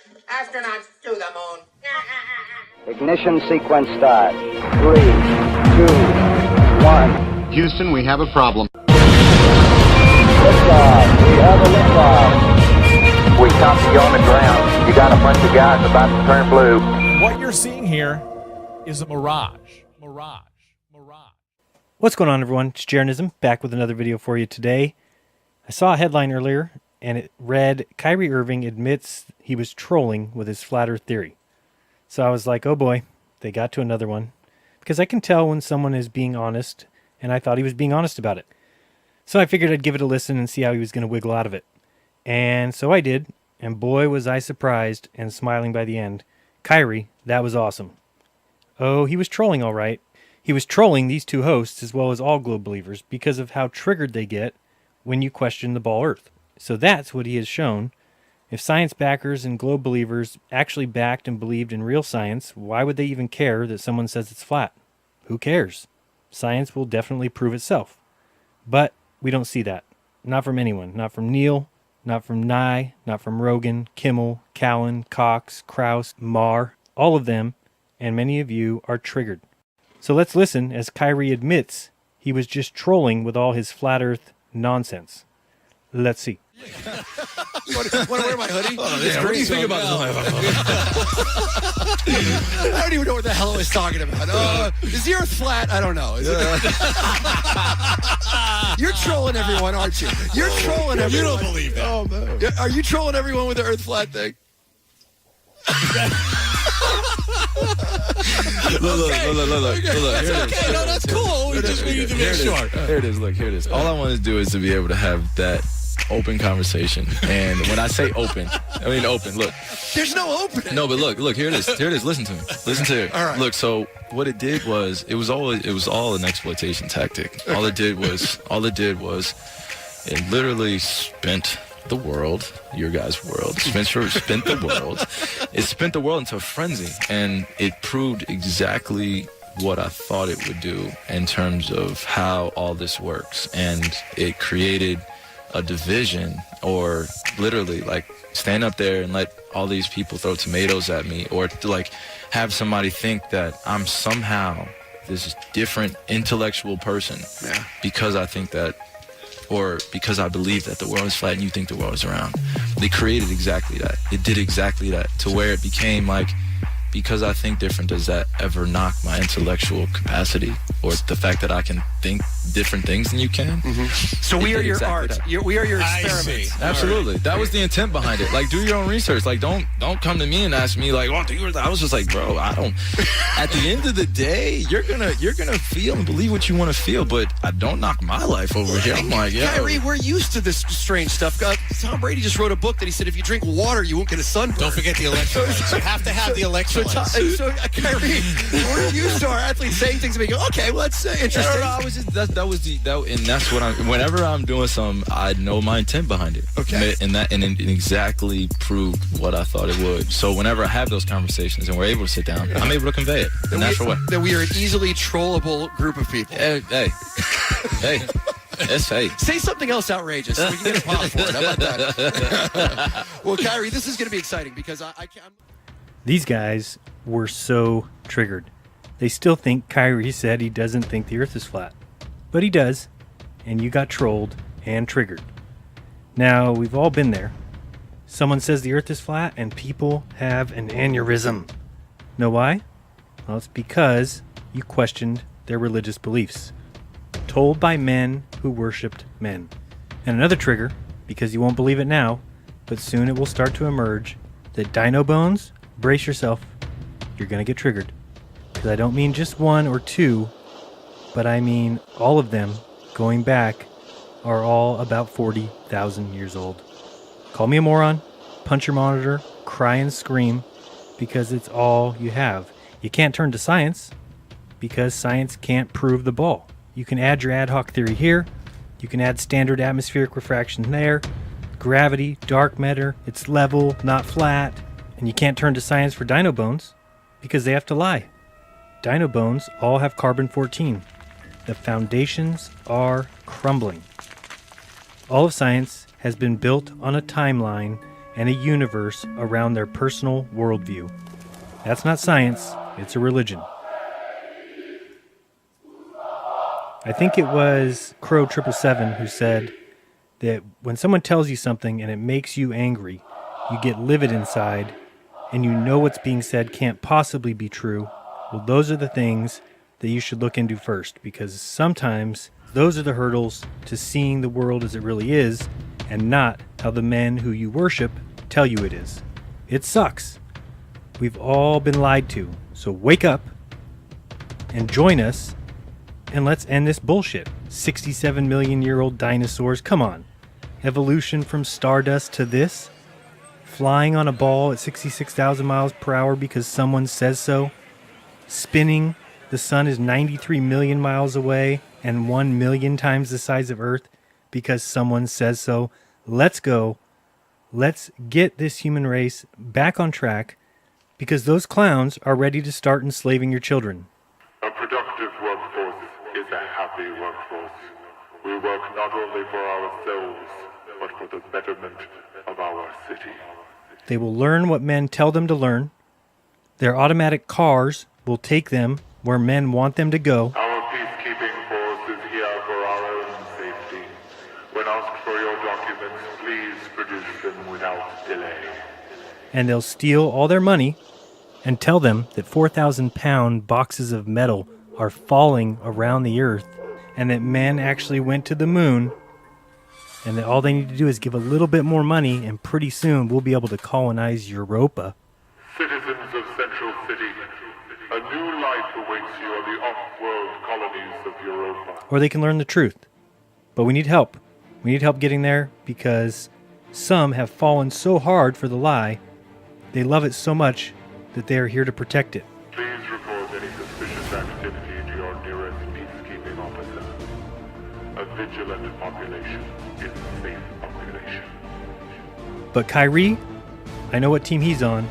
Astronauts to the moon. Ignition sequence start. 3, 2, 1. Houston, we have a problem. Liftoff. We have a liftoff. We copy you on the ground. You got a bunch of guys about to turn blue. What you're seeing here is a mirage. What's going on, everyone? It's Jeranism, back with another video for you today. I saw a headline earlier, and it read, Kyrie Irving admits he was trolling with his flat earth theory. So I was like, oh boy, they got to another one. Because I can tell when someone is being honest, and I thought he was being honest about it. So I figured I'd give it a listen and see how he was going to wiggle out of it. And so I did, and boy was I surprised and smiling by the end. Kyrie, that was awesome. Oh, he was trolling all right. He was trolling these two hosts as well as all globe believers because of how triggered they get when you question the ball earth. So that's what he has shown. If science backers and globe believers actually backed and believed in real science, why would they even care that someone says it's flat? Who cares? Science will definitely prove itself. But we don't see that. Not from anyone. Not from Neil, not from Nye, not from Rogan, Kimmel, Callan, Cox, Krause, Marr. All of them, and many of you, are triggered. So let's listen as Kyrie admits he was just trolling with all his flat earth nonsense. Let's see. Want to wear my hoodie? What do you think about this? I don't even know what the hell I was talking about. Is the earth flat? I don't know. Is it? You're trolling everyone, aren't you? You're trolling everyone. You don't believe that. Oh, man. Are you trolling everyone with the earth flat thing? Look. Okay, no, that's cool. We just need to make sure. Here it is. Look, here it is. All I want to do is to be able to have that open conversation. And when I say open, I mean open. Look. There's no opening. No, but look, here it is. Here it is. Listen to me. Listen to it. All right. Look, so what it did was it was all an exploitation tactic. Okay. All it did was it literally spent the world, your guys' world, spent the world. It spent the world into a frenzy, and it proved exactly what I thought it would do in terms of how all this works. And it created a division, or literally like stand up there and let all these people throw tomatoes at me, or to like have somebody think that I'm somehow this different intellectual person because I think that, or because I believe that the world is flat and you think the world is round. They created exactly that. It did exactly that, to where it became like, because I think different, does that ever knock my intellectual capacity, or the fact that I can think different things than you can? Mm-hmm. So we are your art. We are your experiments. Absolutely. That was the intent behind it. Like, do your own research. Like, don't come to me and ask me like, oh, I was just like, bro, I don't. At the end of the day, you're gonna feel and believe what you want to feel, but I don't knock my life over here. I'm like, yeah. Kyrie, we're used to this strange stuff. Tom Brady just wrote a book that he said if you drink water, you won't get a sunburn. Don't forget the electrolytes. You have to have the electrolytes. So Kyrie, we're used to our athletes saying things and we go, okay, well, that's interesting. No, I was just and that's what I'm. Whenever I'm doing something, I know my intent behind it. Okay. And it exactly proved what I thought it would. So whenever I have those conversations and we're able to sit down, I'm able to convey it in a natural way. That we are an easily trollable group of people. Hey. Yes, hey. Say something else outrageous so we can get a pop for it. How about that? Well, Kyrie, this is going to be exciting because I'm... These guys were so triggered. They still think Kyrie said he doesn't think the earth is flat. But he does, and you got trolled and triggered. Now, we've all been there. Someone says the earth is flat, and people have an aneurysm. Know why? Well, it's because you questioned their religious beliefs. Told by men who worshipped men. And another trigger, because you won't believe it now, but soon it will start to emerge, that dino bones, brace yourself, you're going to get triggered. Because I don't mean just one or two, but I mean all of them, going back, are all about 40,000 years old. Call me a moron, punch your monitor, cry and scream, because it's all you have. You can't turn to science, because science can't prove the ball. You can add your ad hoc theory here, you can add standard atmospheric refraction there, gravity, dark matter, it's level, not flat, and you can't turn to science for dino bones, because they have to lie. Dino bones all have carbon-14. The foundations are crumbling. All of science has been built on a timeline and a universe around their personal worldview. That's not science, it's a religion. I think it was Crow 777 who said that when someone tells you something and it makes you angry, you get livid inside, and you know what's being said can't possibly be true. Well, those are the things that you should look into first, because sometimes those are the hurdles to seeing the world as it really is, and not how the men who you worship tell you it is. It sucks. We've all been lied to, so wake up and join us, and let's end this bullshit. 67 million year old dinosaurs, come on. Evolution from stardust to this? Flying on a ball at 66,000 miles per hour because someone says so? Spinning, the sun is 93 million miles away and 1 million times the size of Earth because someone says so. Let's go. Let's get this human race back on track, because those clowns are ready to start enslaving your children. A productive workforce is a happy workforce. We work not only for ourselves, but for the betterment of our city. They will learn what men tell them to learn. Their automatic cars will take them where men want them to go. Our peacekeeping force is here for our own safety. When asked for your documents, please produce them without delay. And they'll steal all their money and tell them that 4,000-pound boxes of metal are falling around the earth, and that men actually went to the moon, and that all they need to do is give a little bit more money, and pretty soon we'll be able to colonize Europa. Citizens of Central City, a new life awaits you on the off-world colonies of Europa. Or they can learn the truth. But we need help. We need help getting there, because some have fallen so hard for the lie, they love it so much that they are here to protect it. Please report any suspicious activity to your nearest peacekeeping officer. A vigilant population is a safe population. But Kyrie, I know what team he's on,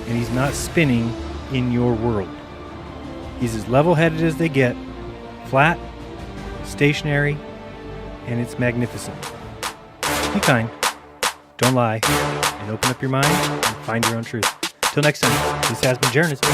and he's not spinning in your world. He's as level-headed as they get, flat, stationary, and it's magnificent. Be kind, don't lie, and open up your mind and find your own truth. Till next time, this has been jeranism.